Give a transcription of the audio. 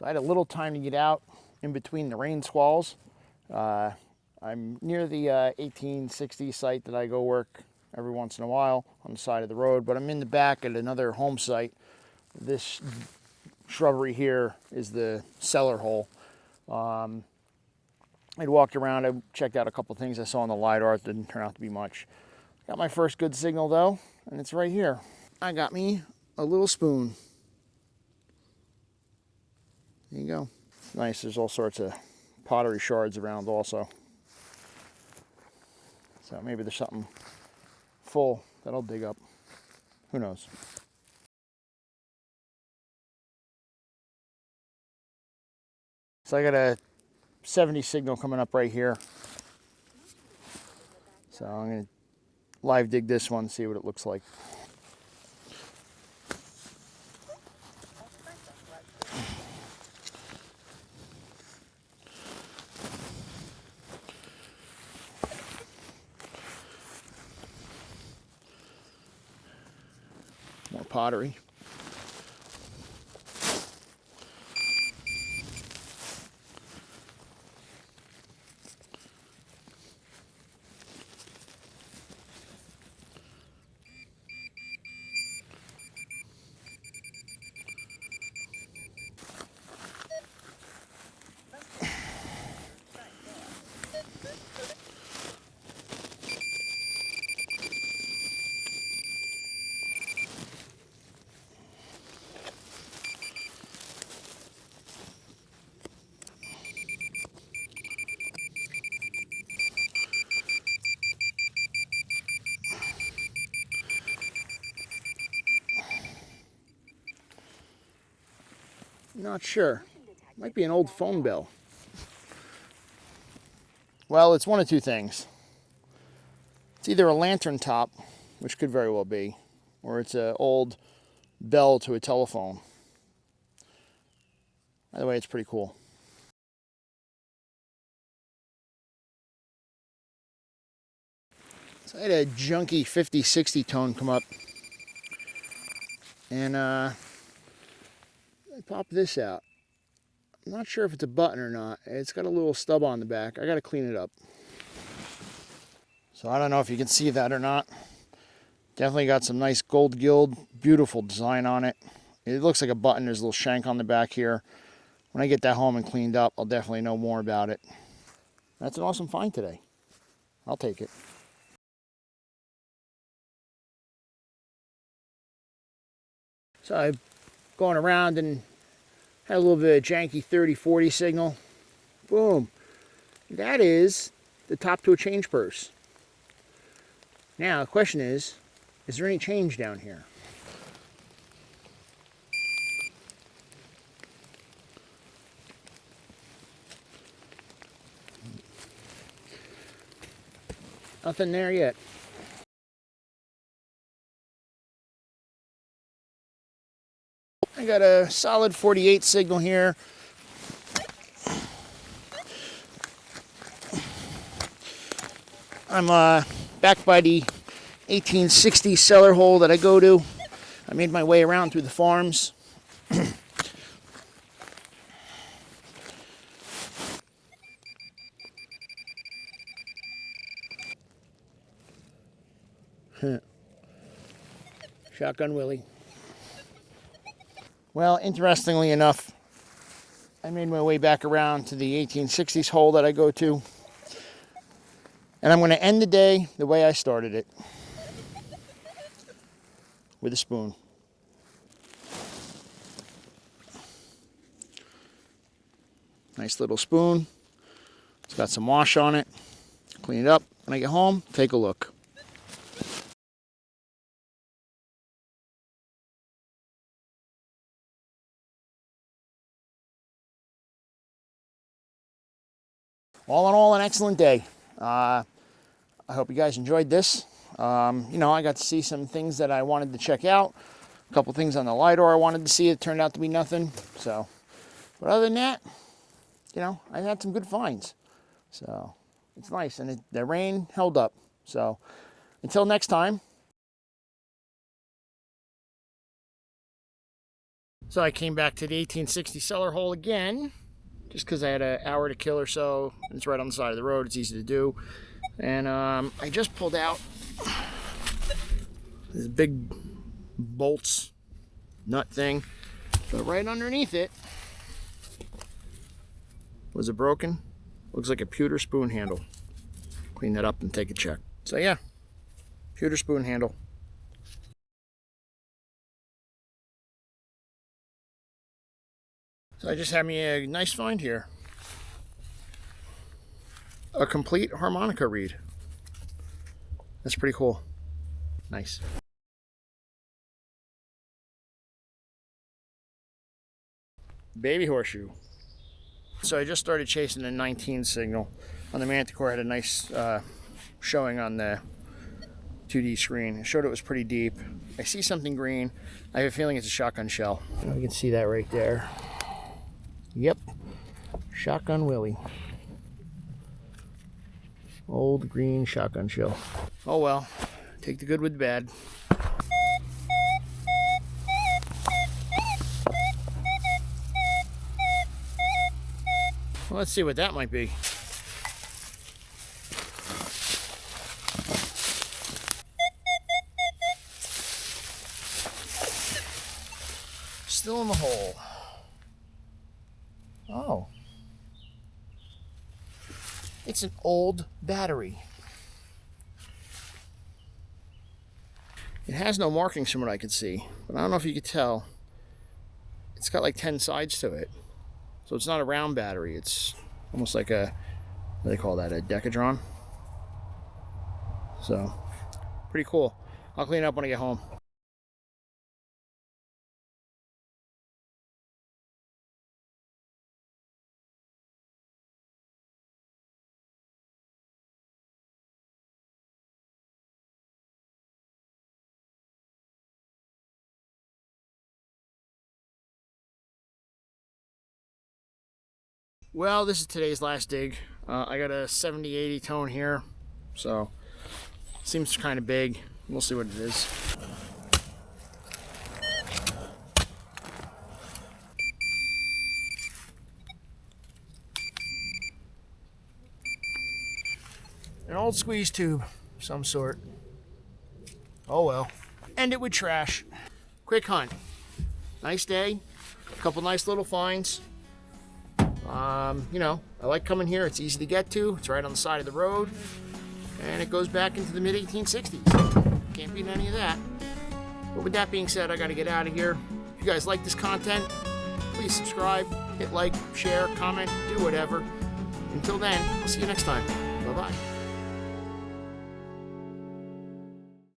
So I had a little time to get out in between the rain squalls. I'm near the 1860 site that I go work every once in a while on the side of the road, but I'm in the back at another home site. This shrubbery here is the cellar hole. I'd walked around, I checked out a couple things I saw on the LIDAR. It didn't turn out to be much. Got my first good signal though, and it's right here. I got me a little spoon. There you go. It's nice, there's all sorts of pottery shards around also. So maybe there's something full that I'll dig up. Who knows? So I got a 70 signal coming up right here. So I'm going to live dig this one, see what it looks like. More pottery. Not sure. Might be an old phone bell. Well, it's one of two things. It's either a lantern top, which could very well be, or it's an old bell to a telephone. By the way, it's pretty cool. So I had a junky 50-60 tone come up, and I popped this out. I'm not sure if it's a button or not. It's got a little stub on the back. I got to clean it up. So I don't know if you can see that or not. Definitely got some nice gold gild, beautiful design on it. It looks like a button. There's a little shank on the back here. When I get that home and cleaned up, I'll definitely know more about it. That's an awesome find today. I'll take it. So I'm going around and had a little bit of janky 30-40 signal. Boom. That is the top to a change purse. Now the question is there any change down here? Nothing there yet. I got a solid 48 signal here. I'm back by the 1860 cellar hole that I go to. I made my way around through the farms. Shotgun Willie. Well, interestingly enough, I made my way back around to the 1860s hole that I go to. And I'm going to end the day the way I started it. With a spoon. Nice little spoon. It's got some wash on it. Clean it up. When I get home, take a look. All in all, an excellent day. I hope you guys enjoyed this. You know, I got to see some things that I wanted to check out. A couple things on the LIDAR I wanted to see. It turned out to be nothing. So, but other than that, you know, I had some good finds. So, it's nice. And the rain held up. So, until next time. So I came back to the 1860 cellar hole again, just because I had an hour to kill or so. It's right on the side of the road. It's easy to do. And I just pulled out this big bolts nut thing. But right underneath it was a broken, looks like a pewter spoon handle. Clean that up and take a check. So yeah, pewter spoon handle. So I just had me a nice find here. A complete harmonica reed. That's pretty cool. Nice. Baby horseshoe. So I just started chasing a 19 signal. On the Manticore, I had a nice showing on the 2D screen. It showed it was pretty deep. I see something green. I have a feeling it's a shotgun shell. You can see that right there. Yep, shotgun Willie. Old green shotgun shell. Oh well, take the good with the bad. Well, let's see what that might be. Still in the hole. Oh. It's an old battery. It has no markings from what I could see, but I don't know if you could tell. It's got like 10 sides to it. So it's not a round battery. It's almost like a, what do they call that, a decadron? So, pretty cool. I'll clean it up when I get home. Well, this is today's last dig. I got a 70-80 tone here, so seems kind of big. We'll see what it is. An old squeeze tube, of some sort. Oh well. End it with trash. Quick hunt. Nice day. A couple nice little finds. You know, I like coming here. It's easy to get to. It's right on the side of the road. And it goes back into the mid-1860s. Can't beat any of that. But with that being said, I got to get out of here. If you guys like this content, please subscribe, hit like, share, comment, do whatever. Until then, I'll see you next time. Bye-bye.